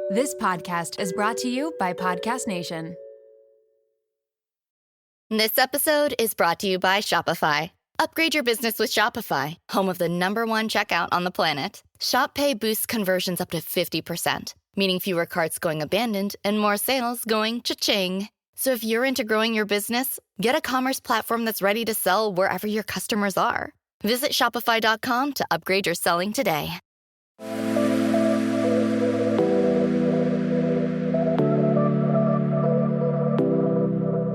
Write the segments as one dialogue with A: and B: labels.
A: This podcast is brought to you by Podcast Nation.
B: This episode is brought to you by Shopify. Upgrade your business with Shopify, home of the #1 checkout on the planet. Shop Pay boosts conversions up to 50%, meaning fewer carts going abandoned and more sales going cha-ching. So if you're into growing your business, get a commerce platform that's ready to sell wherever your customers are. Visit shopify.com to upgrade your selling today.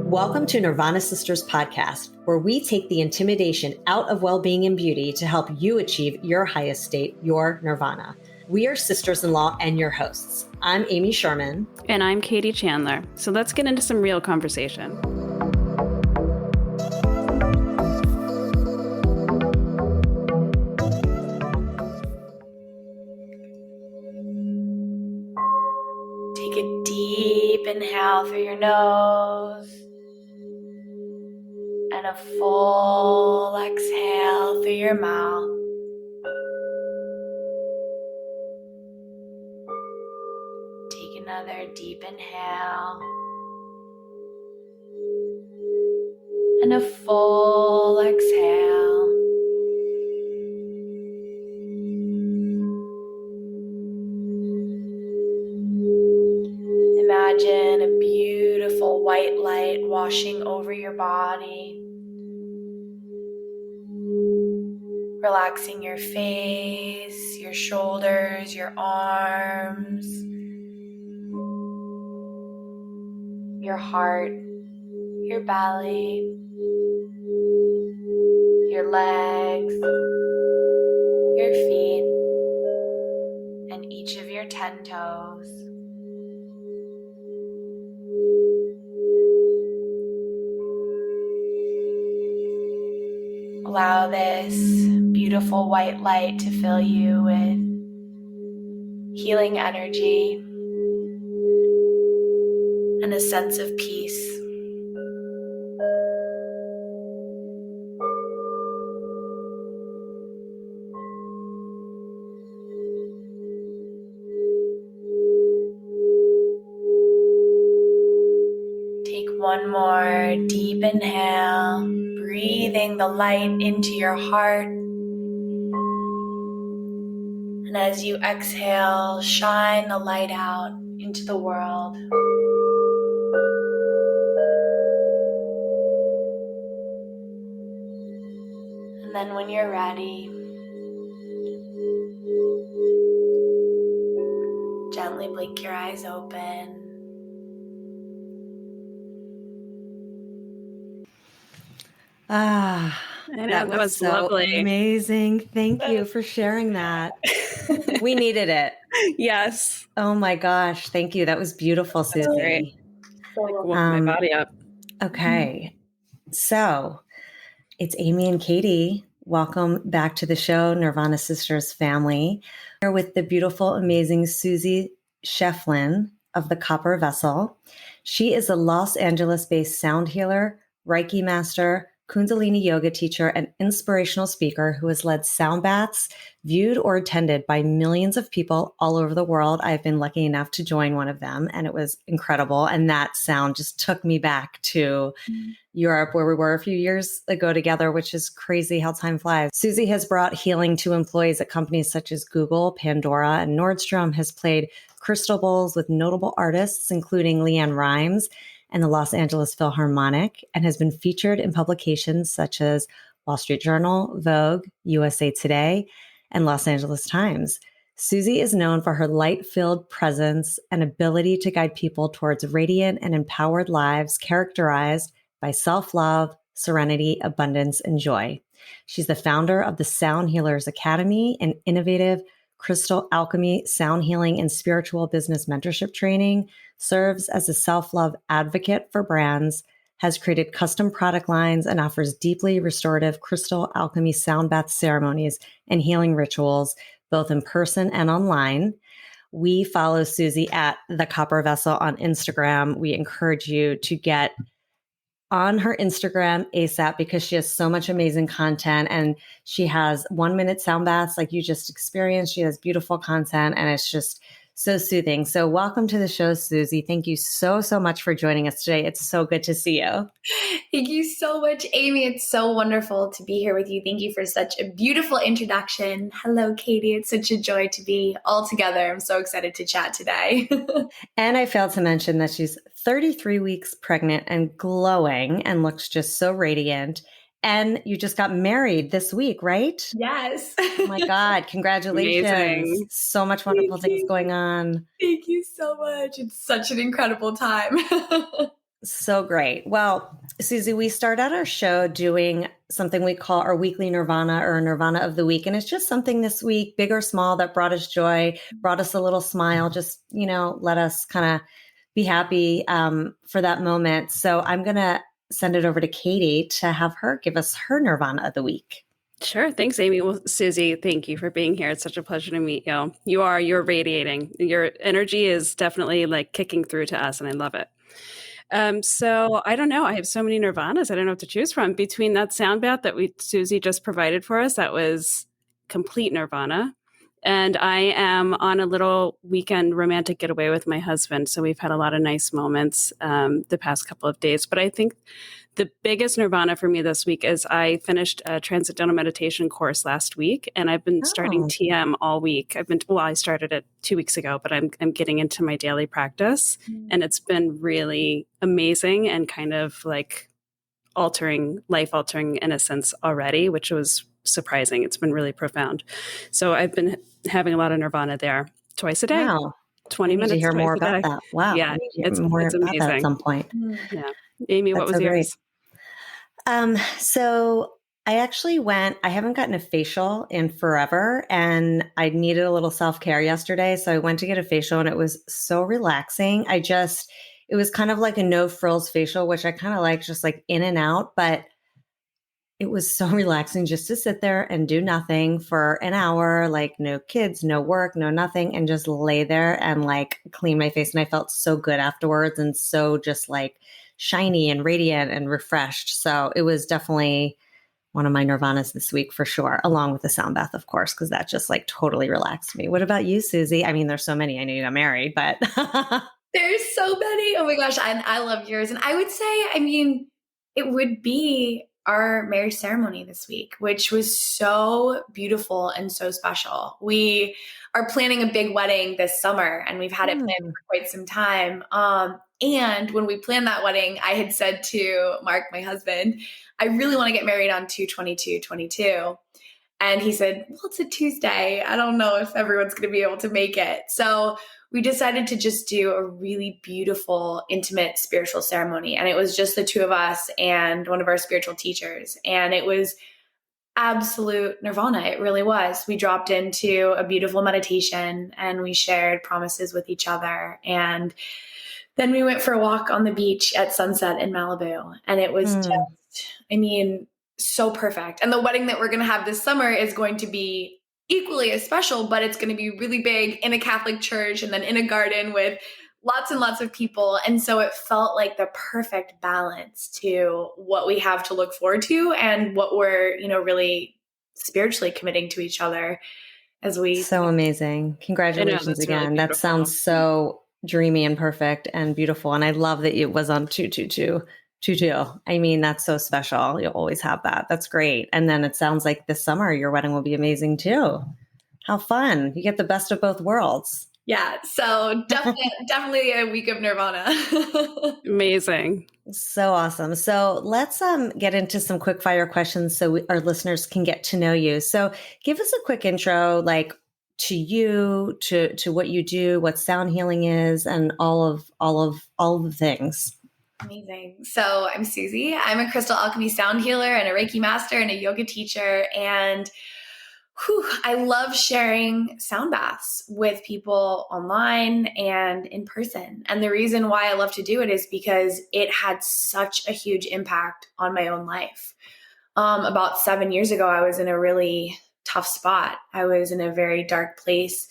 C: Welcome to Nirvana Sisters podcast, where we take the intimidation out of well-being and beauty to help you achieve your highest state, your nirvana. We are sisters-in-law and your hosts. I'm Amy Sherman.
D: And I'm Katie Chandler. So let's get into some real conversation.
E: Take a deep inhale through your nose and a full exhale through your mouth. Take another deep inhale and a full exhale. Imagine a beautiful white light washing over your body, relaxing your face, your shoulders, your arms, your heart, your belly, your legs, your feet, and each of your 10 toes. Allow this beautiful white light to fill you with healing energy and a sense of peace. Take one more deep inhale, breathing the light into your heart. And as you exhale, shine the light out into the world. And then when you're ready, gently blink your eyes open.
D: I know, that was
C: so
D: lovely.
C: Amazing. Thank you for sharing that. We needed it.
D: Yes.
C: Oh my gosh. Thank you. That was beautiful, Susie.
D: Great. Woke my body up.
C: Okay. So it's Amy and Katie. Welcome back to the show, Nirvana Sisters family. We're with the beautiful, amazing Susy Schieffelin of the Copper Vessel. She is a Los Angeles-based sound healer, Reiki master, Kundalini yoga teacher, and inspirational speaker who has led sound baths viewed or attended by millions of people all over the world. I've been lucky enough to join one of them, and it was incredible. And that sound just took me back to Europe, where we were a few years ago together, which is crazy how time flies. Susy has brought healing to employees at companies such as Google, Pandora, and Nordstrom, has played crystal bowls with notable artists, including Leanne Rimes and the Los Angeles Philharmonic, and has been featured in publications such as Wall Street Journal, Vogue, USA Today, and Los Angeles Times. Susy is known for her light-filled presence and ability to guide people towards radiant and empowered lives characterized by self-love, serenity, abundance, and joy. She's the founder of the Sound Healers Academy, an innovative crystal alchemy, sound healing, and spiritual business mentorship training, serves as a self-love advocate for brands, has created custom product lines, and offers deeply restorative crystal alchemy sound bath ceremonies and healing rituals, both in person and online. We follow Susy at The Copper Vessel on Instagram. We encourage you to get on her Instagram ASAP because she has so much amazing content, and she has 1-minute sound baths like you just experienced. She has beautiful content, and it's just so soothing. So welcome to the show, Susy. Thank you so, so much for joining us today. It's so good to see you.
E: Thank you so much, Amy. It's so wonderful to be here with you. Thank you for such a beautiful introduction. Hello, Katie. It's such a joy to be all together. I'm so excited to chat today.
C: And I failed to mention that she's 33 weeks pregnant and glowing and looks just so radiant. And you just got married this week, right?
E: Yes.
C: Oh my God. Congratulations.
D: Amazing.
C: So much wonderful things going on.
E: Thank you so much. It's such an incredible time.
C: So great. Well, Susy, we start out our show doing something we call our weekly Nirvana or Nirvana of the week. And it's just something this week, big or small, that brought us joy, brought us a little smile, just, let us kind of be happy for that moment. So I'm going to send it over to Katie to have her give us her Nirvana of the week.
D: Sure. Thanks, Amy. Well, Susy, thank you for being here. It's such a pleasure to meet you. You're radiating. Your energy is definitely like kicking through to us, and I love it. So I don't know. I have so many Nirvanas. I don't know what to choose from. Between that sound bath that Susy just provided for us, that was complete Nirvana. And I am on a little weekend romantic getaway with my husband. So we've had a lot of nice moments the past couple of days. But I think the biggest Nirvana for me this week is I finished a transcendental meditation course last week, and I've been starting TM all week. I started it 2 weeks ago, but I'm getting into my daily practice, and it's been really amazing and kind of like life altering in a sense already, which was surprising. It's been really profound. So I've been having a lot of Nirvana there twice a day.
C: Wow.
D: 20 minutes.
C: To hear more about that. Wow.
D: Yeah,
C: it's more
D: it's
C: about
D: amazing.
C: that at some point.
D: Yeah. Amy, what was
C: so
D: yours?
C: So I actually I haven't gotten a facial in forever, and I needed a little self-care yesterday. So I went to get a facial, and it was so relaxing. It was kind of like a no frills facial, which I kind of like, just like in and out, but it was so relaxing just to sit there and do nothing for an hour, like no kids, no work, no nothing, and just lay there and like clean my face. And I felt so good afterwards, and so just like shiny and radiant and refreshed. So it was definitely one of my Nirvanas this week for sure, along with the sound bath, of course, because that just like totally relaxed me. What about you, Susy? I mean, there's so many. I know you got married, but
E: There's so many. Oh my gosh. I love yours. And I would say, it would be our marriage ceremony this week, which was so beautiful and so special. We are planning a big wedding this summer, and we've had it planned for quite some time. And when we planned that wedding, I had said to Mark, my husband, I really want to get married on 2/22/22. And he said, well, it's a Tuesday. I don't know if everyone's going to be able to make it. So we decided to just do a really beautiful, intimate spiritual ceremony. And it was just the two of us and one of our spiritual teachers. And it was absolute Nirvana. It really was. We dropped into a beautiful meditation, and we shared promises with each other. And then we went for a walk on the beach at sunset in Malibu. And it was so perfect. And the wedding that we're going to have this summer is going to be equally as special, but it's going to be really big in a Catholic church and then in a garden with lots and lots of people. And so it felt like the perfect balance to what we have to look forward to and what we're, really spiritually committing to each other as we.
C: So amazing. Congratulations again. Really that sounds so dreamy and perfect and beautiful. And I love that it was on 2/22/22. I mean, that's so special. You'll always have that. That's great. And then it sounds like this summer, your wedding will be amazing too. How fun. You get the best of both worlds.
E: Yeah. So definitely a week of Nirvana.
D: Amazing.
C: So awesome. So let's get into some quick fire questions so our listeners can get to know you. So give us a quick intro, like to you, to what you do, what sound healing is, and all of the things.
E: Amazing. So I'm Susy. I'm a crystal alchemy sound healer and a Reiki master and a yoga teacher. And I love sharing sound baths with people online and in person. And the reason why I love to do it is because it had such a huge impact on my own life. About 7 years ago, I was in a really tough spot. I was in a very dark place.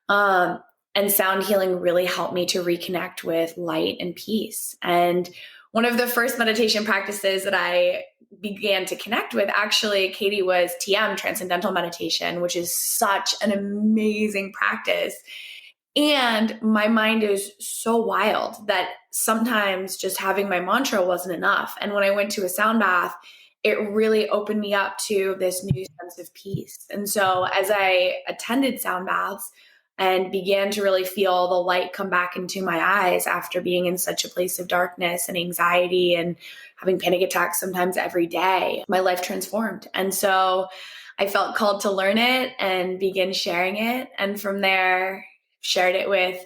E: And sound healing really helped me to reconnect with light and peace. And one of the first meditation practices that I began to connect with, actually, Katie, was TM, Transcendental Meditation, which is such an amazing practice. And my mind is so wild that sometimes just having my mantra wasn't enough. And when I went to a sound bath, it really opened me up to this new sense of peace. And so as I attended sound baths and began to really feel the light come back into my eyes after being in such a place of darkness and anxiety and having panic attacks sometimes every day, my life transformed. And so I felt called to learn it and begin sharing it. And from there, shared it with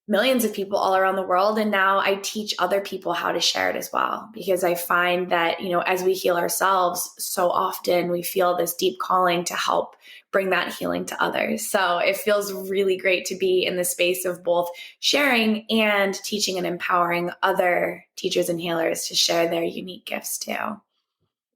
E: millions of people all around the world. And now I teach other people how to share it as well, because I find that, as we heal ourselves, so often we feel this deep calling to help bring that healing to others. So it feels really great to be in the space of both sharing and teaching and empowering other teachers and healers to share their unique gifts too.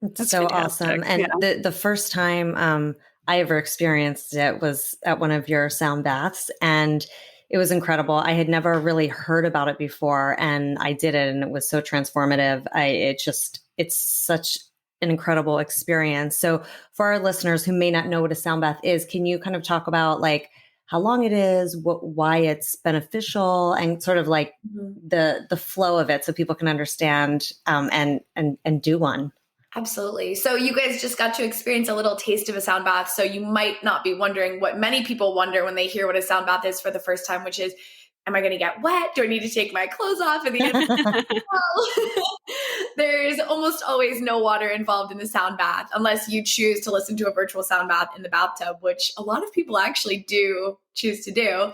C: That's so fantastic. Awesome. And the first time I ever experienced it was at one of your sound baths, and it was incredible. I had never really heard about it before, and I did it, and it was so transformative. It's such an incredible experience. So for our listeners who may not know what a sound bath is, can you kind of talk about like how long it is, why it's beneficial, and sort of like the flow of it so people can understand and do one?
E: Absolutely. So you guys just got to experience a little taste of a sound bath. So you might not be wondering what many people wonder when they hear what a sound bath is for the first time, which is, am I going to get wet? Do I need to take my clothes off? And the answer well, there's almost always no water involved in the sound bath unless you choose to listen to a virtual sound bath in the bathtub, which a lot of people actually do choose to do.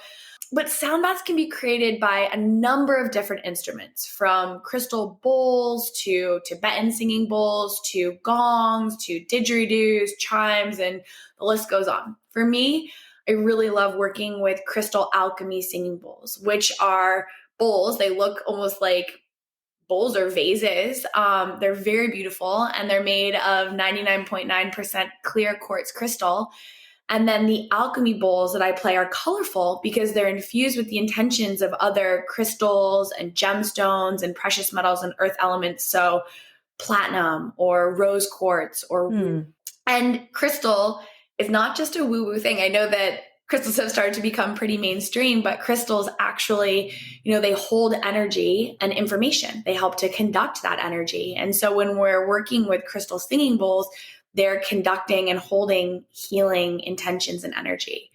E: But sound baths can be created by a number of different instruments, from crystal bowls to Tibetan singing bowls to gongs to didgeridoos, chimes, and the list goes on. For me, I really love working with crystal alchemy singing bowls, which are bowls. They look almost like bowls or vases. They're very beautiful, and they're made of 99.9% clear quartz crystal. And then the alchemy bowls that I play are colorful because they're infused with the intentions of other crystals and gemstones and precious metals and earth elements. So platinum or rose quartz and crystal is not just a woo-woo thing. I know that crystals have started to become pretty mainstream, but crystals actually, they hold energy and information. They help to conduct that energy. And so when we're working with crystal singing bowls, they're conducting and holding healing intentions and energy.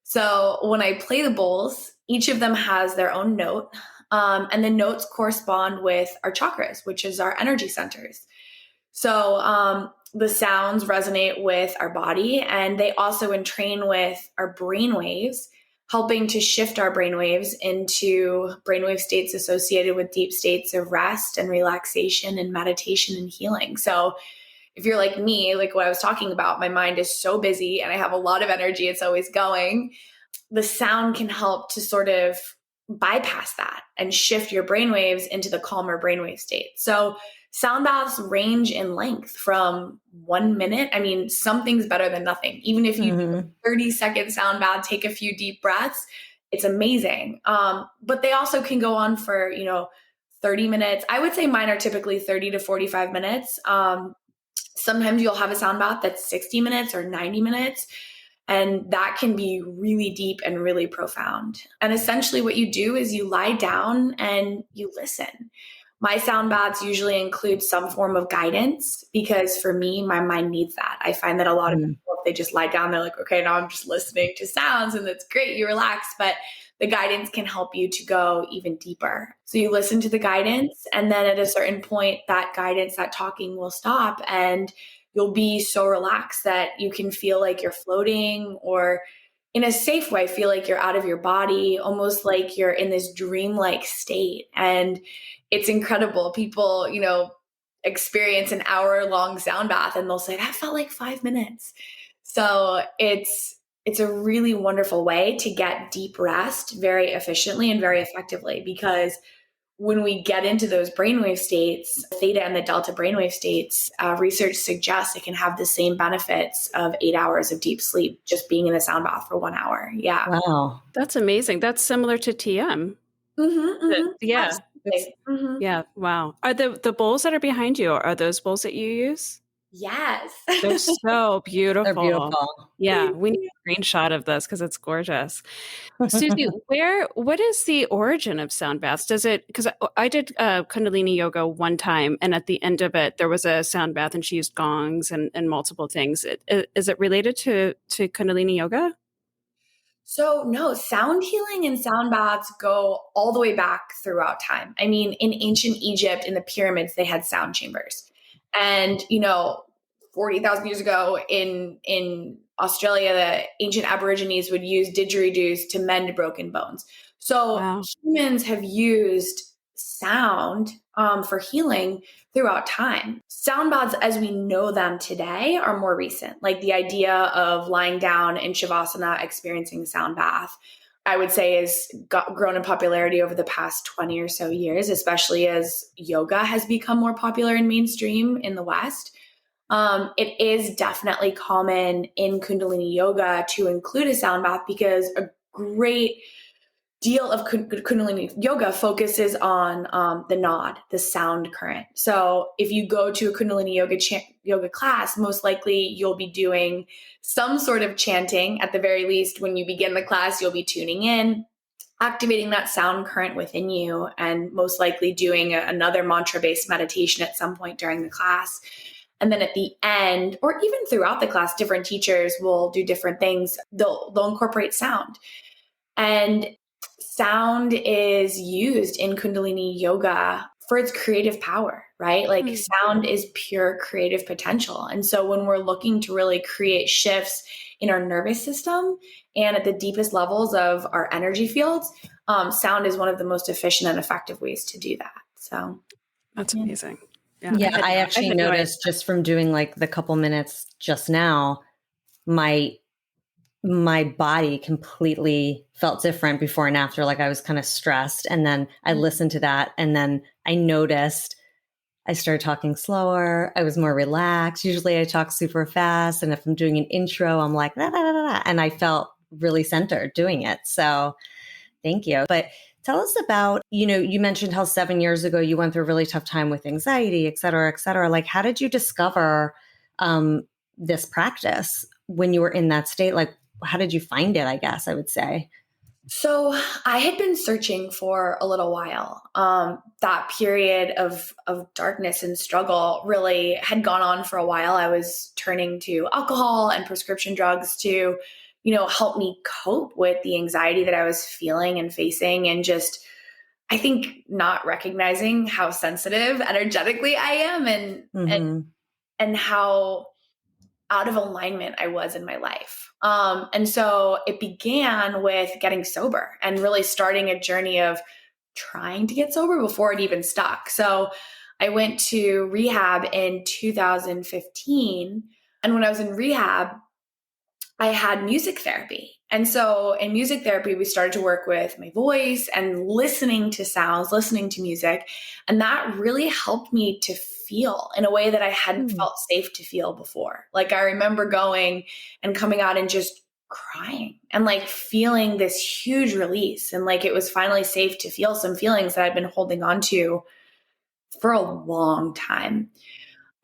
E: So when I play the bowls, each of them has their own note, and the notes correspond with our chakras, which is our energy centers. So the sounds resonate with our body, and they also entrain with our brain waves, helping to shift our brain waves into brainwave states associated with deep states of rest and relaxation and meditation and healing. So if you're like me, like what I was talking about, my mind is so busy and I have a lot of energy. It's always going. The sound can help to sort of bypass that and shift your brainwaves into the calmer brainwave state. So sound baths range in length from 1 minute. I mean, something's better than nothing. Even if you do a 30-second sound bath, take a few deep breaths, it's amazing. But they also can go on for, 30 minutes. I would say mine are typically 30 to 45 minutes. Sometimes you'll have a sound bath that's 60 minutes or 90 minutes, and that can be really deep and really profound. And essentially what you do is you lie down and you listen. My sound baths usually include some form of guidance because for me, my mind needs that. I find that a lot of people, if they just lie down, they're like, okay, now I'm just listening to sounds and that's great, you relax. But the guidance can help you to go even deeper. So you listen to the guidance, and then at a certain point, that guidance, that talking will stop, and you'll be so relaxed that you can feel like you're floating, or in a safe way, feel like you're out of your body, almost like you're in this dreamlike state. And it's incredible. People, experience an hour-long sound bath and they'll say, that felt like 5 minutes. So it's a really wonderful way to get deep rest very efficiently and very effectively, because when we get into those brainwave states, theta and the delta brainwave states, research suggests it can have the same benefits of 8 hours of deep sleep just being in a sound bath for 1 hour. Yeah.
C: Wow.
D: That's amazing. That's similar to TM. Yeah. Yeah. Wow. Are the bowls that are behind you, are those bowls that you use?
E: Yes.
D: They're so beautiful.
C: They're beautiful.
D: Yeah, we need a screenshot of this because it's gorgeous. Susy, what is the origin of sound baths? Does it, because I did Kundalini yoga one time, and at the end of it, there was a sound bath and she used gongs and multiple things. Is it related to Kundalini yoga?
E: So no, sound healing and sound baths go all the way back throughout time. I mean, in ancient Egypt, in the pyramids, they had sound chambers. And, 40,000 years ago in Australia, the ancient Aborigines would use didgeridoos to mend broken bones. So
D: Wow.
E: humans have used sound for healing throughout time. Sound baths as we know them today are more recent. Like the idea of lying down in Shavasana, experiencing a sound bath, I would say has grown in popularity over the past 20 or so years, especially as yoga has become more popular and mainstream in the West. It is definitely common in Kundalini yoga to include a sound bath because a great deal of Kundalini yoga focuses on the nod, the sound current. So if you go to a Kundalini yoga class, most likely you'll be doing some sort of chanting. At the very least, when you begin the class, you'll be tuning in, activating that sound current within you, and most likely doing another mantra-based meditation at some point during the class. And then at the end, or even throughout the class, different teachers will do different things. They'll incorporate sound. And sound is used in Kundalini yoga for its creative power, right? Like sound is pure creative potential. And so when we're looking to really create shifts in our nervous system and at the deepest levels of our energy fields, sound is one of the most efficient and effective ways to do that. So
D: That's amazing.
C: Yeah, I actually noticed just from doing like the couple minutes just now, my body completely felt different before and after. Like I was kind of stressed. And then I listened to that. And then I noticed I started talking slower. I was more relaxed. Usually I talk super fast. And if I'm doing an intro, I'm like, da, da, da, da, and I felt really centered doing it. So thank you. But tell us about, you mentioned how 7 years ago you went through a really tough time with anxiety, et cetera, et cetera. Like, how did you discover this practice when you were in that state? Like, how did you find it, I guess I would say?
E: So I had been searching for a little while. That period of darkness and struggle really had gone on for a while. I was turning to alcohol and prescription drugs to, help me cope with the anxiety that I was feeling and facing, and just, I think, not recognizing how sensitive energetically I am and how out of alignment I was in my life. And so it began with getting sober and really starting a journey of trying to get sober before it even stuck. So I went to rehab in 2015. And when I was in rehab, I had music therapy. And so in music therapy, we started to work with my voice and listening to sounds, listening to music. And that really helped me to feel in a way that I hadn't felt safe to feel before. Like I remember going and coming out and just crying and like feeling this huge release. And like it was finally safe to feel some feelings that I'd been holding on to for a long time.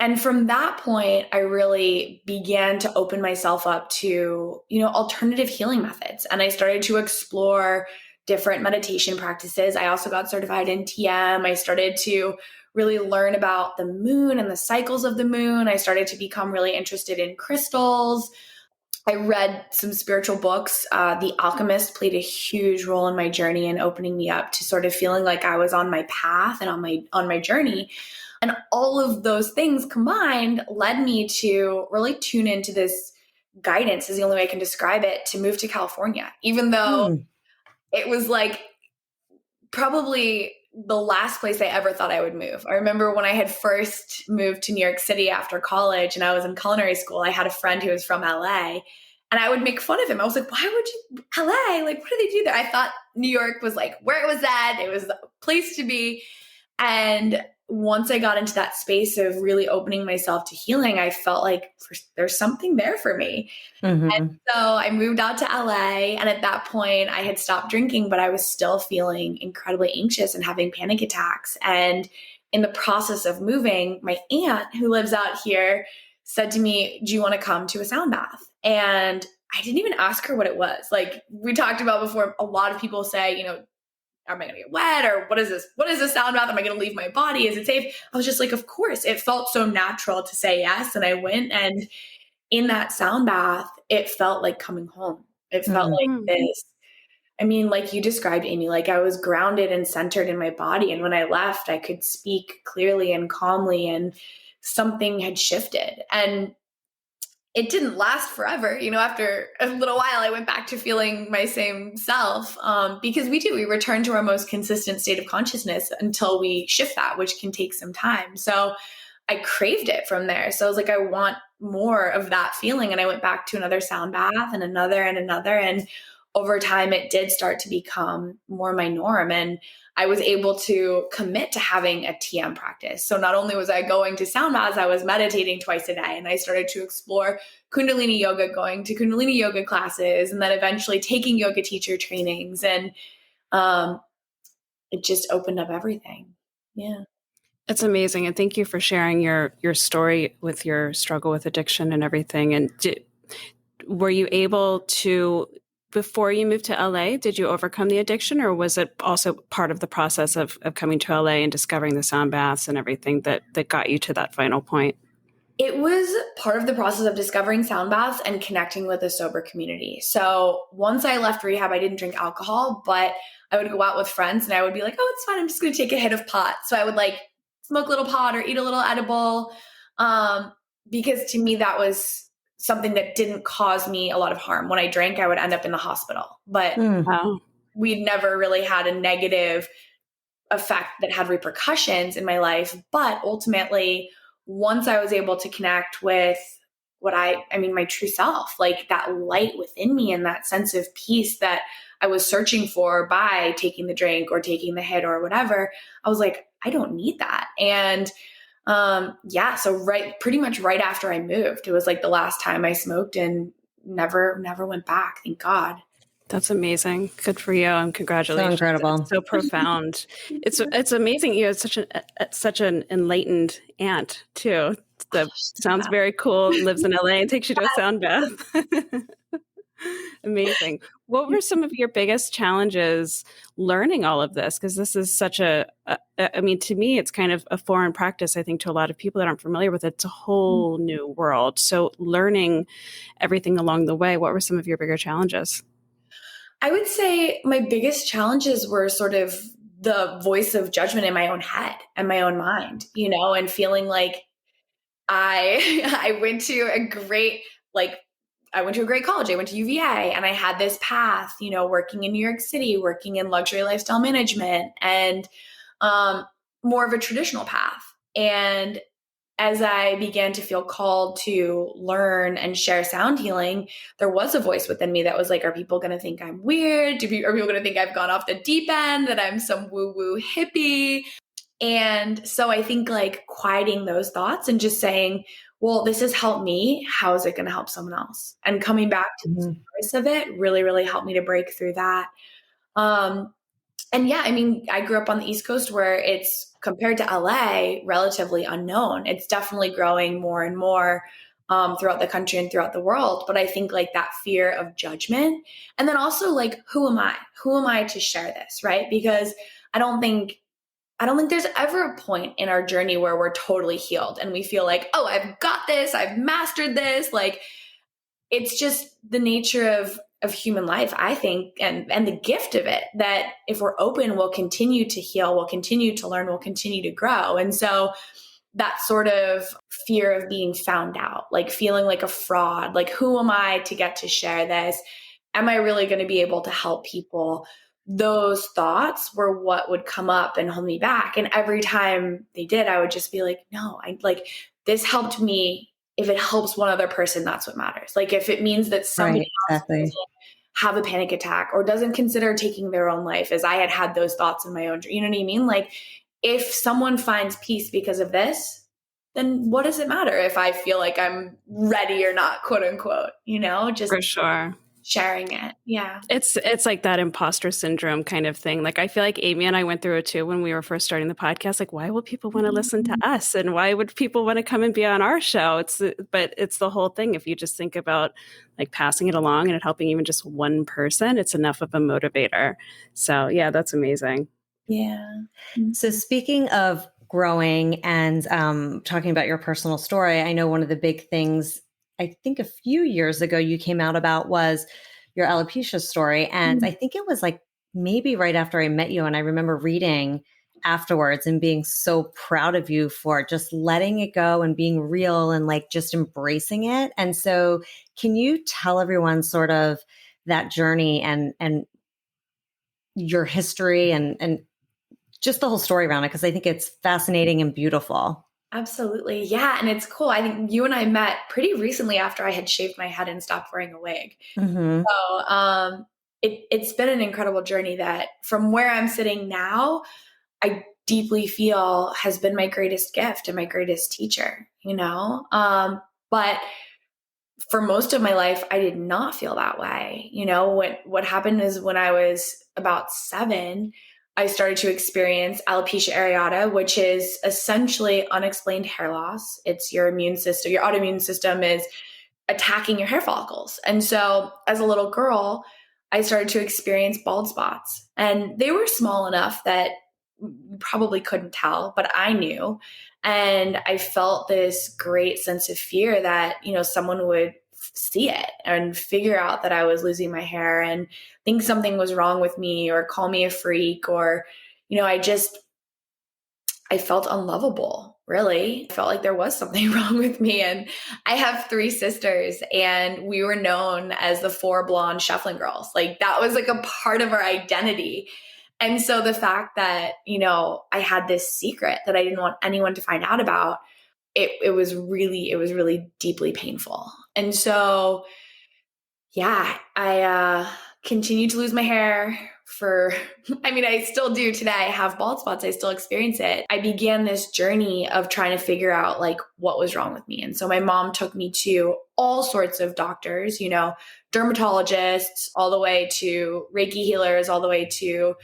E: And from that point, I really began to open myself up to, alternative healing methods. And I started to explore different meditation practices. I also got certified in TM. I started to really learn about the moon and the cycles of the moon. I started to become really interested in crystals. I read some spiritual books. The Alchemist played a huge role in my journey and opening me up to sort of feeling like I was on my path and on my journey. And all of those things combined led me to really tune into this guidance, is the only way I can describe it, to move to California, even though it was like probably the last place I ever thought I would move. I remember when I had first moved to New York City after college and I was in culinary school, I had a friend who was from LA and I would make fun of him. I was like, why would you LA? Like, what do they do there? I thought New York was like where it was at. It was the place to be. And once I got into that space of really opening myself to healing, I felt like there's something there for me. And so I moved out to LA. And at that point I had stopped drinking, but I was still feeling incredibly anxious and having panic attacks. And in the process of moving, my aunt, who lives out here, said to me, do you want to come to a sound bath? And I didn't even ask her what it was. Like we talked about before, a lot of people say, am I going to get wet? Or what is this? What is a sound bath? Am I going to leave my body? Is it safe? I was just like, of course. It felt so natural to say yes. And I went, and in that sound bath, it felt like coming home. It felt like this. I mean, like you described, Amy, like I was grounded and centered in my body. And when I left, I could speak clearly and calmly, and something had shifted. And it didn't last forever. After a little while, I went back to feeling my same self, because we return to our most consistent state of consciousness until we shift that, which can take some time. So I craved it from there. So I was like, I want more of that feeling. And I went back to another sound bath and another and another. And over time, it did start to become more my norm. And I was able to commit to having a TM practice. So not only was I going to sound baths, I was meditating twice a day. And I started to explore Kundalini yoga, going to Kundalini yoga classes, and then eventually taking yoga teacher trainings. And it just opened up everything. Yeah.
D: It's amazing. And thank you for sharing your story with your struggle with addiction and everything. And were you able to, before you moved to LA, did you overcome the addiction, or was it also part of the process of coming to LA and discovering the sound baths and everything that got you to that final point?
E: It was part of the process of discovering sound baths and connecting with a sober community. So once I left rehab, I didn't drink alcohol, but I would go out with friends and I would be like, oh, it's fine. I'm just going to take a hit of pot. So I would like smoke a little pot or eat a little edible, because to me, that was something that didn't cause me a lot of harm. When I drank, I would end up in the hospital, but we'd never really had a negative effect that had repercussions in my life. But ultimately, once I was able to connect with my true self, like that light within me and that sense of peace that I was searching for by taking the drink or taking the hit or whatever, I was like, I don't need that. And so pretty much right after I moved, it was like the last time I smoked, and never went back. Thank God.
D: That's amazing. Good for you, and congratulations.
C: So incredible.
D: It's so profound. It's amazing. You have such an enlightened aunt too. Sounds very cool. Lives in LA and takes you to a sound bath. Amazing. What were some of your biggest challenges learning all of this? Because this is such to me, it's kind of a foreign practice, I think, to a lot of people that aren't familiar with it. It's a whole new world. So learning everything along the way, what were some of your bigger challenges?
E: I would say my biggest challenges were sort of the voice of judgment in my own head and my own mind, and feeling like I went to a great college. I went to UVA, and I had this path, working in New York City, working in luxury lifestyle management, and more of a traditional path. And as I began to feel called to learn and share sound healing, there was a voice within me that was like, are people going to think I'm weird? Are people going to think I've gone off the deep end, that I'm some woo-woo hippie? And so I think like quieting those thoughts and just saying, well, this has helped me. How is it going to help someone else? And coming back to the source of it really, really helped me to break through that. I grew up on the East Coast, where it's, compared to LA, relatively unknown. It's definitely growing more and more throughout the country and throughout the world. But I think like that fear of judgment, and then also like, who am I? Who am I to share this? Right? Because I don't think there's ever a point in our journey where we're totally healed and we feel like, oh, I've got this, I've mastered this. Like, it's just the nature of human life, I think, and the gift of it, that if we're open, we'll continue to heal, we'll continue to learn, we'll continue to grow. And so that sort of fear of being found out, like feeling like a fraud, like who am I to get to share this? Am I really going to be able to help people? Those thoughts were what would come up and hold me back. And every time they did, I would just be like, no, this helped me. If it helps one other person, that's what matters. Like if it means that somebody else doesn't have a panic attack or doesn't consider taking their own life, as I had those thoughts in my own, you know what I mean? Like if someone finds peace because of this, then what does it matter if I feel like I'm ready or not, quote unquote, just
D: for sure.
E: sharing it. Yeah.
D: It's like that imposter syndrome kind of thing. Like, I feel like Amy and I went through it too when we were first starting the podcast. Like, why will people want to listen to us? And why would people want to come and be on our show? But it's the whole thing. If you just think about like passing it along and it helping even just one person, it's enough of a motivator. So yeah, that's amazing.
E: Yeah.
C: So speaking of growing and talking about your personal story, I know one of the big things I think a few years ago you came out about was your alopecia story. And I think it was like maybe right after I met you. And I remember reading afterwards and being so proud of you for just letting it go and being real and like just embracing it. And so can you tell everyone sort of that journey and your history and just the whole story around it? Because I think it's fascinating and beautiful.
E: Absolutely. Yeah. And it's cool. I think you and I met pretty recently after I had shaved my head and stopped wearing a wig.
C: Mm-hmm.
E: So it's been an incredible journey that from where I'm sitting now, I deeply feel has been my greatest gift and my greatest teacher, you know? But for most of my life, I did not feel that way. You know, what happened is when I was about 7, I started to experience alopecia areata, which is essentially unexplained hair loss. It's your immune system, your autoimmune system is attacking your hair follicles. And so as a little girl, I started to experience bald spots. And they were small enough that you probably couldn't tell, but I knew. And I felt this great sense of fear that, you know, someone would see it and figure out that I was losing my hair and think something was wrong with me or call me a freak or, you know, I felt unlovable, really. I felt like there was something wrong with me. And I have 3 sisters and we were known as the 4 blonde Schieffelin girls. Like that was like a part of our identity. And so the fact that, you know, I had this secret that I didn't want anyone to find out about, it was really deeply painful. And so, yeah, I continued to lose my hair I still do today. I have bald spots. I still experience it. I began this journey of trying to figure out like what was wrong with me. And so my mom took me to all sorts of doctors, you know, dermatologists, all the way to Reiki healers, all the way to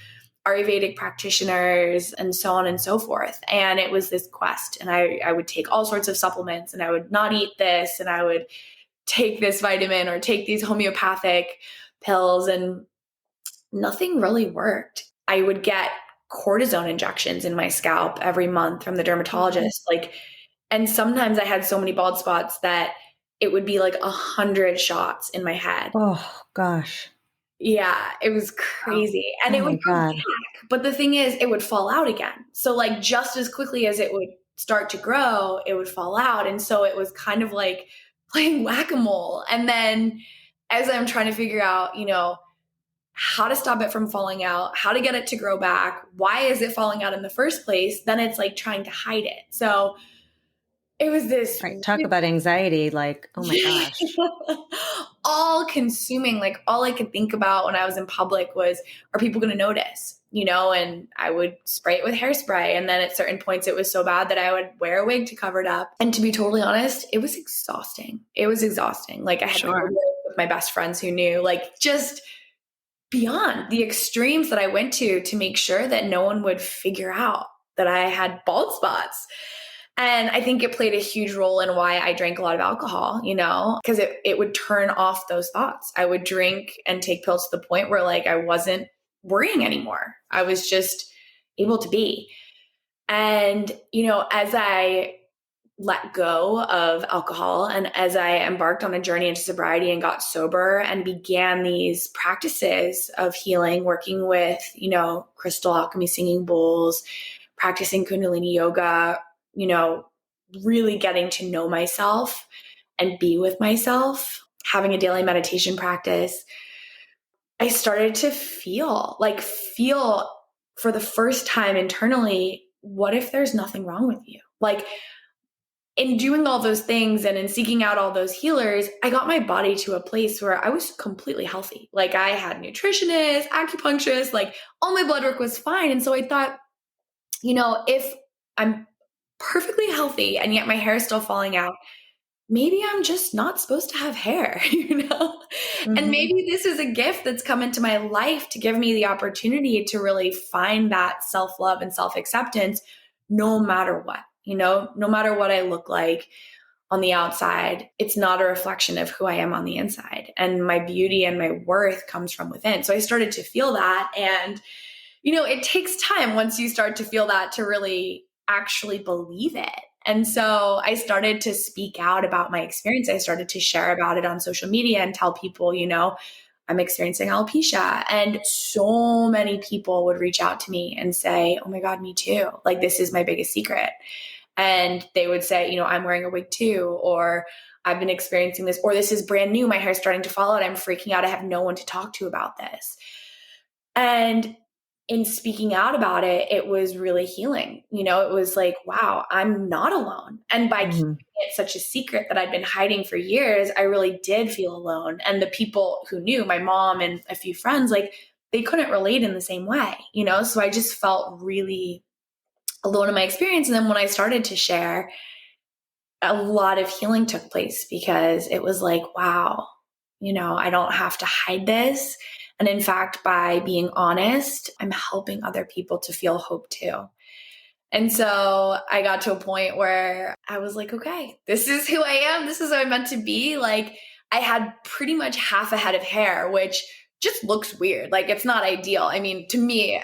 E: Ayurvedic practitioners and so on and so forth. And it was this quest. And I would take all sorts of supplements and I would not eat this and I would take this vitamin or take these homeopathic pills and nothing really worked. I would get cortisone injections in my scalp every month from the dermatologist. And sometimes I had so many bald spots that it would be like 100 shots in my head.
C: Oh gosh.
E: Yeah, it was crazy. And it would go back. But the thing is, it would fall out again. So like just as quickly as it would start to grow, it would fall out. And so it was kind of like playing whack-a-mole. And then as I'm trying to figure out, you know, how to stop it from falling out, how to get it to grow back, why is it falling out in the first place, then it's like trying to hide it. So it was this
C: Talk about anxiety, like, oh my gosh.
E: all consuming. Like all I could think about when I was in public was, are people going to notice? You know, and I would spray it with hairspray. And then at certain points, it was so bad that I would wear a wig to cover it up. And to be totally honest, it was exhausting. It was exhausting. Like I had to live with my best friends who knew, like just beyond the extremes that I went to make sure that no one would figure out that I had bald spots. And I think it played a huge role in why I drank a lot of alcohol, you know, because it would turn off those thoughts. I would drink and take pills to the point where like I wasn't worrying anymore. I was just able to be. And, you know, as I let go of alcohol and as I embarked on a journey into sobriety and got sober and began these practices of healing, working with, you know, crystal alchemy, singing bowls, practicing Kundalini yoga, you know, really getting to know myself and be with myself, having a daily meditation practice, I started to feel for the first time internally, what if there's nothing wrong with you? Like in doing all those things and in seeking out all those healers, I got my body to a place where I was completely healthy. Like I had nutritionists, acupuncturists, like all my blood work was fine. And so I thought, you know, if I'm perfectly healthy and yet my hair is still falling out, maybe I'm just not supposed to have hair,
C: Mm-hmm.
E: And maybe this is a gift that's come into my life to give me the opportunity to really find that self-love and self-acceptance no matter what, no matter what I look like on the outside. It's not a reflection of who I am on the inside. And my beauty and my worth comes from within. So I started to feel that. And, it takes time once you start to feel that to really actually believe it. And so I started to speak out about my experience. I started to share about it on social media and tell people, I'm experiencing alopecia. And so many people would reach out to me and say, oh my God, me too. Like, this is my biggest secret. And they would say, I'm wearing a wig too, or I've been experiencing this, or this is brand new. My hair's starting to fall out. I'm freaking out. I have no one to talk to about this. And in speaking out about it, it was really healing. It was like, wow, I'm not alone. And by keeping it such a secret that I'd been hiding for years, I really did feel alone. And the people who knew, my mom and a few friends, like, they couldn't relate in the same way, So I just felt really alone in my experience. And then when I started to share, a lot of healing took place because it was like, wow, I don't have to hide this. And in fact, by being honest, I'm helping other people to feel hope too. And so I got to a point where I was like, okay, this is who I am. This is who I'm meant to be. Like, I had pretty much half a head of hair, which just looks weird. Like, it's not ideal. I mean, to me,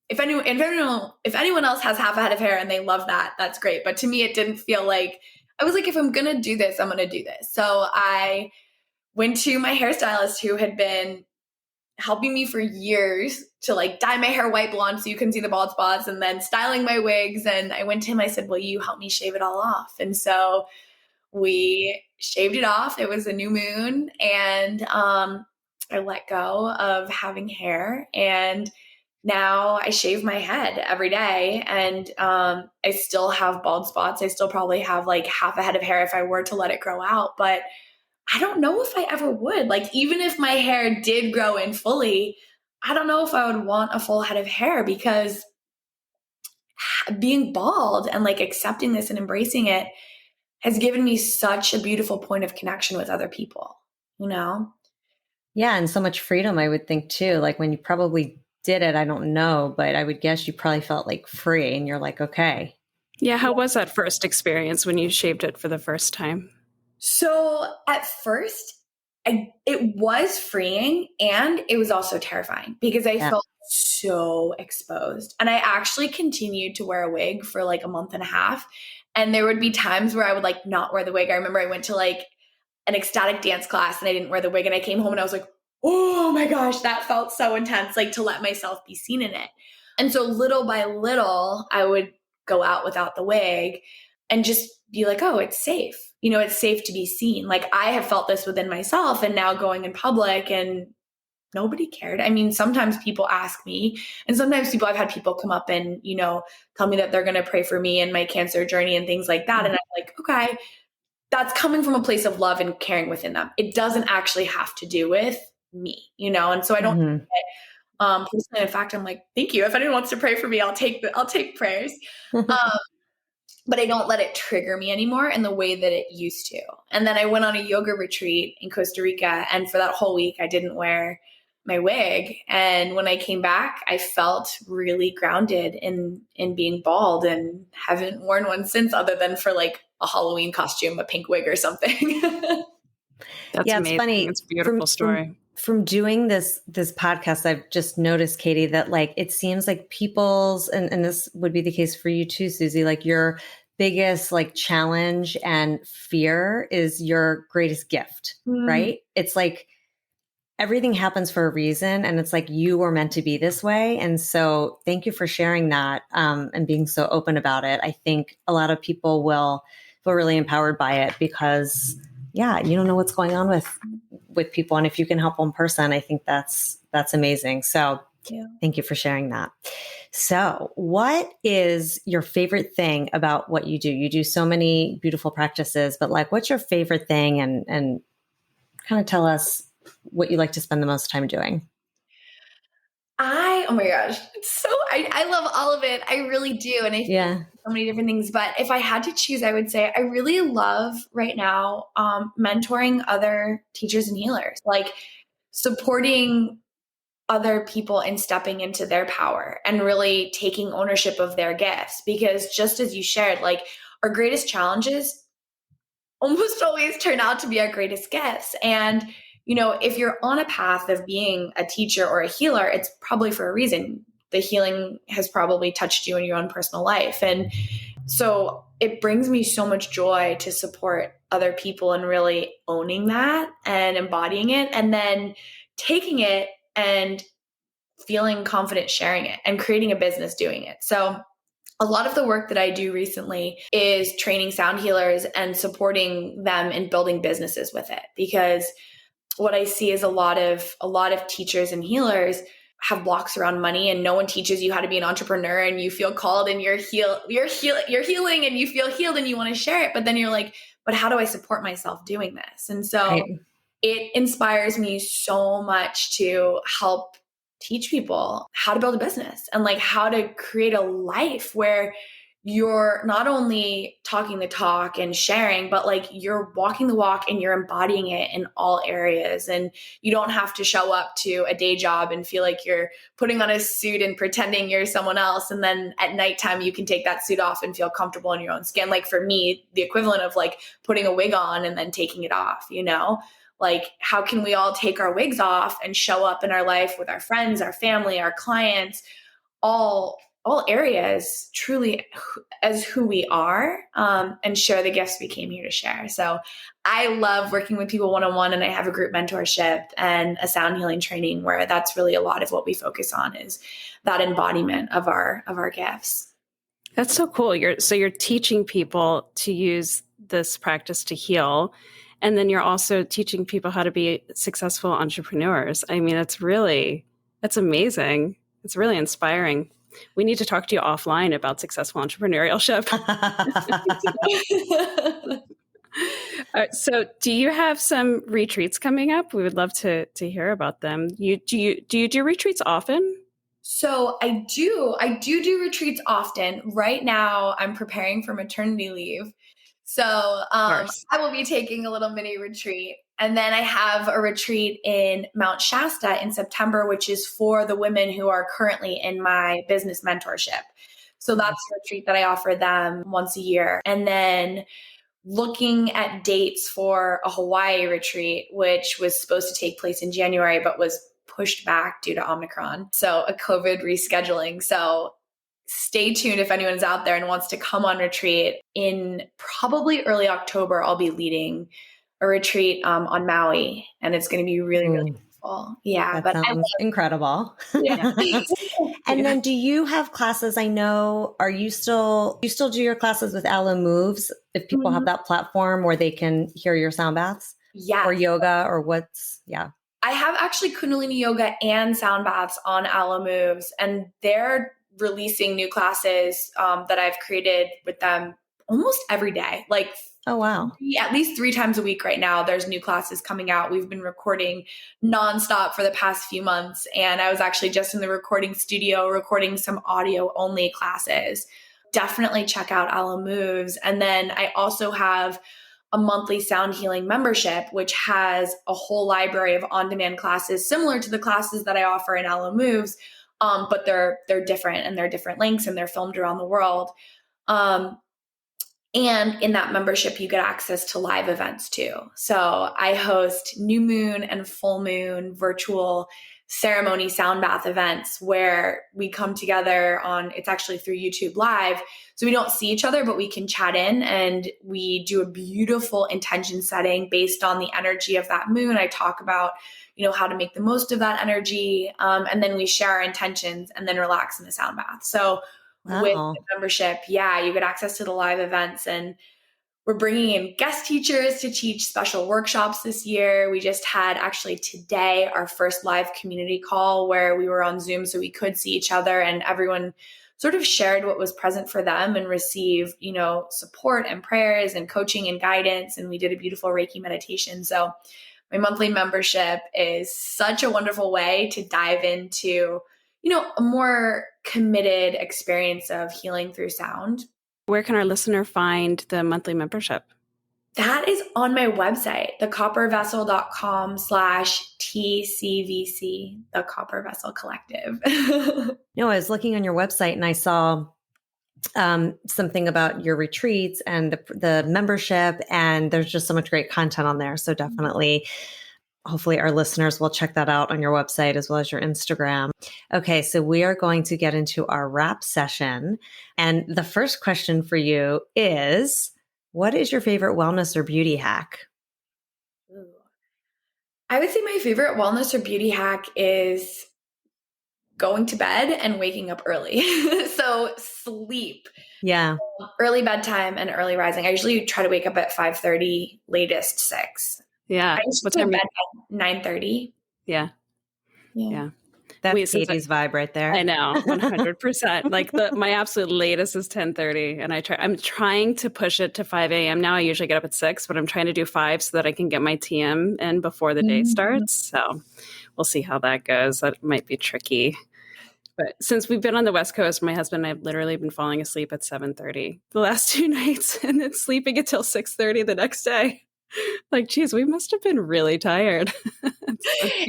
E: if anyone else has half a head of hair and they love that, that's great. But to me, it didn't feel like, I was like, if I'm going to do this, I'm going to do this. So I went to my hairstylist who had been helping me for years to like dye my hair white blonde so you can see the bald spots, and then styling my wigs. And I went to him, I said, will you help me shave it all off? And so we shaved it off. It was a new moon. And I let go of having hair, and now I shave my head every day. And I still have bald spots. I still probably have like half a head of hair if I were to let it grow out, but I don't know if I ever would. Like, even if my hair did grow in fully, I don't know if I would want a full head of hair, because being bald and like accepting this and embracing it has given me such a beautiful point of connection with other people,
C: Yeah. And so much freedom, I would think too. Like, when you probably did it, I don't know, but I would guess you probably felt like free, and you're like, okay.
D: Yeah. How was that first experience when you shaved it for the first time?
E: So at first, it was freeing, and it was also terrifying because I felt so exposed. And I actually continued to wear a wig for like a month and a half. And there would be times where I would like not wear the wig. I remember I went to like an ecstatic dance class and I didn't wear the wig, and I came home and I was like, oh my gosh, that felt so intense, like to let myself be seen in it. And so little by little, I would go out without the wig and just be like, oh, it's safe. It's safe to be seen. Like, I have felt this within myself, and now going in public and nobody cared. I mean, sometimes people ask me, and sometimes I've had people come up and, tell me that they're going to pray for me and my cancer journey and things like that. And I'm like, okay, that's coming from a place of love and caring within them. It doesn't actually have to do with me, and so I don't personally. In fact, I'm like, thank you. If anyone wants to pray for me, I'll take prayers. But I don't let it trigger me anymore in the way that it used to. And then I went on a yoga retreat in Costa Rica, and for that whole week, I didn't wear my wig. And when I came back, I felt really grounded in being bald, and haven't worn one since, other than for like a Halloween costume, a pink wig or something.
D: That's amazing.
C: It's funny.
D: It's a beautiful story.
C: From doing this podcast, I've just noticed, Katie, that like, it seems like people's, and this would be the case for you too, Susy, like your biggest like challenge and fear is your greatest gift, right? It's like everything happens for a reason, and it's like you were meant to be this way. And so thank you for sharing that and being so open about it. I think a lot of people will feel really empowered by it because, yeah, you don't know what's going on with people. And if you can help one person, I think that's amazing. So thank you for sharing that. So what is your favorite thing about what you do? You do so many beautiful practices, but like, what's your favorite thing? And kind of tell us what you like to spend the most time doing.
E: Oh my gosh. I love all of it. I really do. And I feel so many different things. But if I had to choose, I would say I really love right now mentoring other teachers and healers, like supporting other people in stepping into their power and really taking ownership of their gifts. Because just as you shared, like our greatest challenges almost always turn out to be our greatest gifts. And, if you're on a path of being a teacher or a healer, it's probably for a reason. The healing has probably touched you in your own personal life. And so it brings me so much joy to support other people and really owning that and embodying it, and then taking it and feeling confident sharing it and creating a business doing it. So a lot of the work that I do recently is training sound healers and supporting them in building businesses with it, because what I see is a lot of teachers and healers have blocks around money, and no one teaches you how to be an entrepreneur, and you feel called and you're healing and you feel healed and you want to share it. But then you're like, but how do I support myself doing this? And so it inspires me so much to help teach people how to build a business and like how to create a life where you're not only talking the talk and sharing, but like you're walking the walk and you're embodying it in all areas. And you don't have to show up to a day job and feel like you're putting on a suit and pretending you're someone else. And then at nighttime, you can take that suit off and feel comfortable in your own skin. Like for me, the equivalent of like putting a wig on and then taking it off, Like, how can we all take our wigs off and show up in our life with our friends, our family, our clients, all areas truly as who we are, and share the gifts we came here to share. So I love working with people one-on-one, and I have a group mentorship and a sound healing training where that's really a lot of what we focus on, is that embodiment of our gifts.
D: That's so cool. You're teaching people to use this practice to heal. And then you're also teaching people how to be successful entrepreneurs. I mean, that's amazing. It's really inspiring. We need to talk to you offline about successful entrepreneurship. So do you have some retreats coming up? We would love to hear about them. Do you do retreats often?
E: So I do retreats often. Right now, I'm preparing for maternity leave. So I will be taking a little mini retreat. And then I have a retreat in Mount Shasta in September, which is for the women who are currently in my business mentorship. So that's a retreat that I offer them once a year. And then looking at dates for a Hawaii retreat, which was supposed to take place in January, but was pushed back due to Omicron. So a COVID rescheduling. So stay tuned if anyone's out there and wants to come on retreat. In probably early October, I'll be leading a retreat on Maui, and it's going to be really, really beautiful. Yeah.
C: That sounds incredible.
E: Yeah.
C: And then do you have classes? I know, you still do your classes with Aloe Moves if people have that platform where they can hear your sound baths?
E: Yeah.
C: Or yoga or
E: I have actually Kundalini yoga and sound baths on Aloe Moves, and they're releasing new classes that I've created with them almost every day. Like,
C: oh wow,
E: at least 3 times a week right now, there's new classes coming out. We've been recording nonstop for the past few months. And I was actually just in the recording studio recording some audio only classes. Definitely check out Aloe Moves. And then I also have a monthly sound healing membership, which has a whole library of on-demand classes similar to the classes that I offer in Aloe Moves. But they're different, and they're different lengths, and they're filmed around the world. And in that membership, you get access to live events too. So I host new moon and full moon virtual ceremony sound bath events where we come together it's actually through YouTube Live. So we don't see each other, but we can chat in, and we do a beautiful intention setting based on the energy of that moon. I talk about, how to make the most of that energy. And then we share our intentions and then relax in the sound bath. So with the membership, you get access to the live events, and we're bringing in guest teachers to teach special workshops this year. We just had actually today our first live community call where we were on Zoom so we could see each other, and everyone sort of shared what was present for them and received, support and prayers and coaching and guidance. And we did a beautiful Reiki meditation. So my monthly membership is such a wonderful way to dive into a more committed experience of healing through sound.
D: Where can our listener find the monthly membership?
E: That is on my website, thecoppervessel.com/TCVC, the Copper Vessel Collective.
C: No, I was looking on your website and I saw something about your retreats and the membership, and there's just so much great content on there. So definitely, hopefully our listeners will check that out on your website as well as your Instagram. Okay, so we are going to get into our wrap session. And the first question for you is, what is your favorite wellness or beauty hack?
E: Ooh. I would say my favorite wellness or beauty hack is going to bed and waking up early. So sleep.
C: Yeah.
E: Early bedtime and early rising. I usually try to wake up at 5:30, latest 6.
D: Yeah.
E: I used to go to bed at 9:30.
D: Yeah.
E: Yeah.
C: That's Katie's vibe right there.
D: I know, 100%. Like my absolute latest is 10:30, and I'm trying to push it to 5 a.m. now. I usually get up at 6, but I'm trying to do 5 so that I can get my TM in before the day starts. So we'll see how that goes. That might be tricky. But since we've been on the West Coast, my husband and I have literally been falling asleep at 7:30 the last 2 nights and then sleeping until 6:30 the next day. Like, geez, we must have been really tired.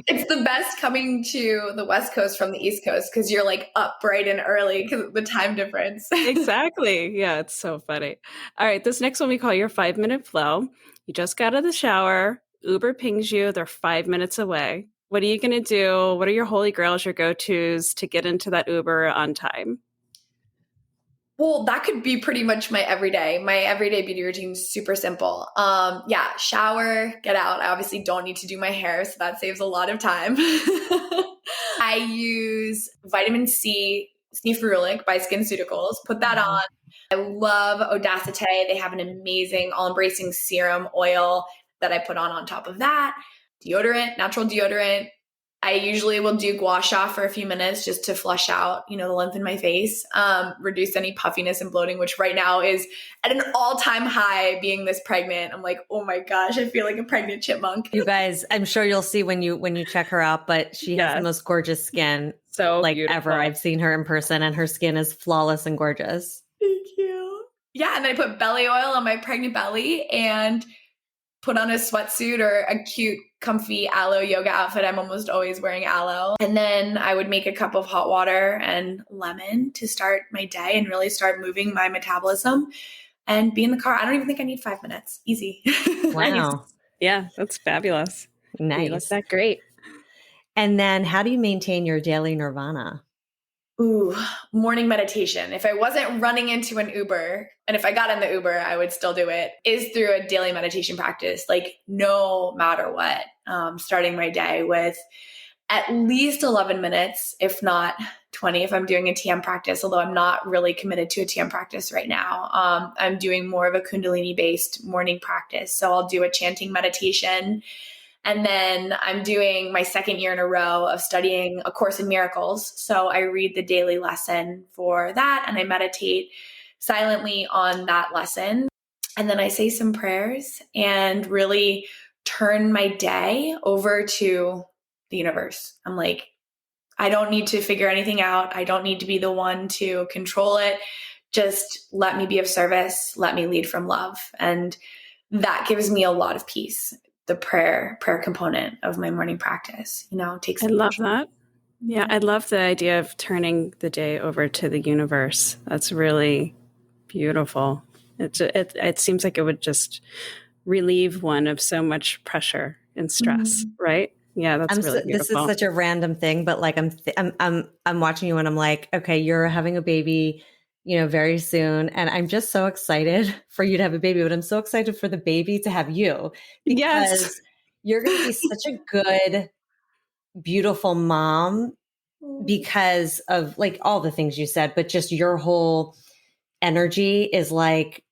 E: It's the best coming to the West Coast from the East Coast because you're like up bright and early because of the time difference.
D: Exactly. Yeah, it's so funny. All right, this next one we call your 5-minute flow. You just got out of the shower. Uber pings you. They're 5 minutes away. What are you going to do? What are your holy grails, your go-tos to get into that Uber on time?
E: Well, that could be pretty much my everyday. My everyday beauty routine is super simple. Shower, get out. I obviously don't need to do my hair, so that saves a lot of time. I use vitamin C, Ferulic by SkinCeuticals. Put that on. I love Audacité. They have an amazing all-embracing serum oil that I put on top of that. Deodorant, natural deodorant. I usually will do gua sha for a few minutes just to flush out, the lymph in my face, reduce any puffiness and bloating, which right now is at an all-time high being this pregnant. I'm like, oh my gosh, I feel like a pregnant chipmunk.
C: You guys, I'm sure you'll see when you check her out, but she has the most gorgeous skin
D: beautiful.
C: Ever. I've seen her in person and her skin is flawless and gorgeous.
E: Thank you. Yeah, and then I put belly oil on my pregnant belly and put on a sweatsuit or a cute, comfy aloe yoga outfit. I'm almost always wearing aloe. And then I would make a cup of hot water and lemon to start my day and really start moving my metabolism and be in the car. I don't even think I need 5 minutes. Easy.
C: Wow.
D: Nice. Yeah, that's fabulous.
C: Nice.
D: You look that great.
C: And then how do you maintain your daily nirvana?
E: Ooh, morning meditation. If I wasn't running into an Uber, and if I got in the Uber, I would still do it, is through a daily meditation practice, like no matter what. Starting my day with at least 11 minutes, if not 20, if I'm doing a TM practice, although I'm not really committed to a TM practice right now. I'm doing more of a Kundalini based morning practice. So I'll do a chanting meditation. And then I'm doing my 2nd year in a row of studying A Course in Miracles. So I read the daily lesson for that and I meditate silently on that lesson. And then I say some prayers and really turn my day over to the universe. I'm like, I don't need to figure anything out. I don't need to be the one to control it. Just let me be of service. Let me lead from love. And that gives me a lot of peace. The prayer component of my morning practice, takes.
D: I love that. Yeah, I love the idea of turning the day over to the universe. That's really beautiful. It seems like it would just relieve one of so much pressure and stress, right? Yeah, that's really beautiful.
C: This is such a random thing, but like I'm watching you and I'm like, okay, you're having a baby, very soon. And I'm just so excited for you to have a baby, but I'm so excited for the baby to have you because you're going to be such a good, beautiful mom because of like all the things you said, but just your whole energy is like,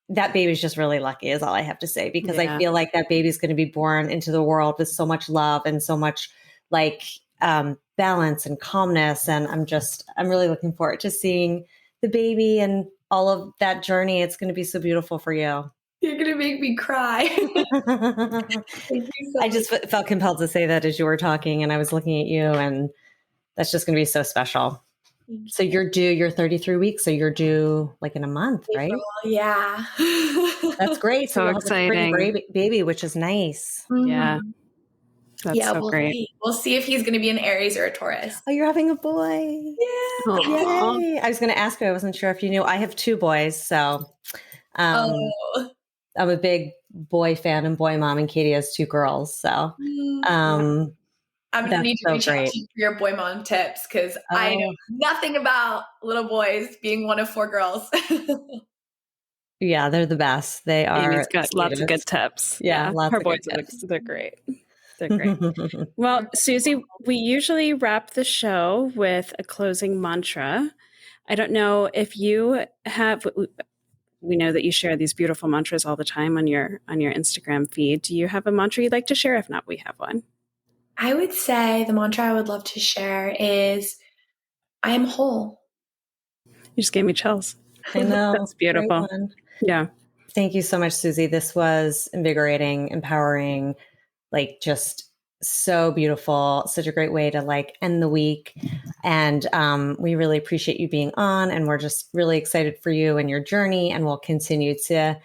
C: that baby's just really lucky is all I have to say, because I feel like that baby's going to be born into the world with so much love and so much like balance and calmness. And I'm really looking forward to seeing the baby and all of that journey. It's going to be so beautiful for you.
E: You're going to make me cry.
C: I just felt compelled to say that as you were talking and I was looking at you, and That's just going to be so special. So you're due, you're 33 weeks. So you're due like in a month, right?
E: April, yeah.
C: That's great.
D: So
C: you'll have a spring
D: exciting.
C: baby, which is nice.
D: Yeah. That's so
E: we'll
D: great.
E: see. We'll see if he's going to be an Aries or a Taurus.
C: Oh, you're having a boy.
E: Yeah.
D: Aw.
C: Yay. I was going to ask you, I wasn't sure if you knew. I have 2 boys. So I'm a big boy fan and boy mom, and Katie has 2 girls. So
E: I'm going to need to reach out to you for your boy mom tips because I know nothing about little boys being one of 4 girls.
C: Yeah, they're the best. They are.
D: Amy's got lots of good tips.
C: Yeah, lots
D: her
C: of
D: boys
C: good tips.
D: they're great. They're great. Well, Susy, we usually wrap the show with a closing mantra. I don't know if you have. We know that you share these beautiful mantras all the time on your Instagram feed. Do you have a mantra you'd like to share? If not, we have one.
E: I would say the mantra I would love to share is, I am whole.
D: You just gave me chills.
C: I know.
D: That's beautiful. Yeah.
C: Thank you so much, Susy. This was invigorating, empowering, like just so beautiful. Such a great way to like end the week. And we really appreciate you being on, and we're just really excited for you and your journey, and we'll continue to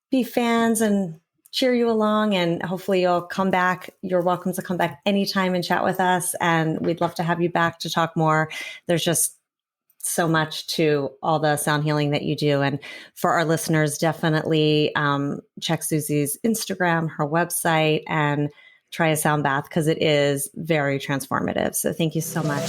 C: be fans and cheer you along, and hopefully you'll come back. You're welcome to come back anytime and chat with us. And we'd love to have you back to talk more. There's just so much to all the sound healing that you do. And for our listeners, definitely check Susy's Instagram, her website, and try a sound bath because it is very transformative. So thank you so much.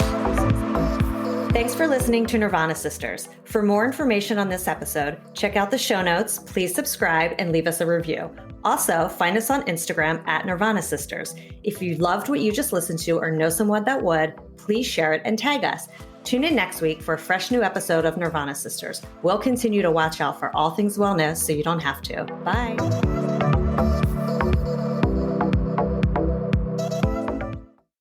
C: Thanks for listening to Nirvana Sisters. For more information on this episode, check out the show notes, please subscribe, and leave us a review. Also, find us on Instagram at Nirvana Sisters. If you loved what you just listened to or know someone that would, please share it and tag us. Tune in next week for a fresh new episode of Nirvana Sisters. We'll continue to watch out for all things wellness so you don't have to. Bye.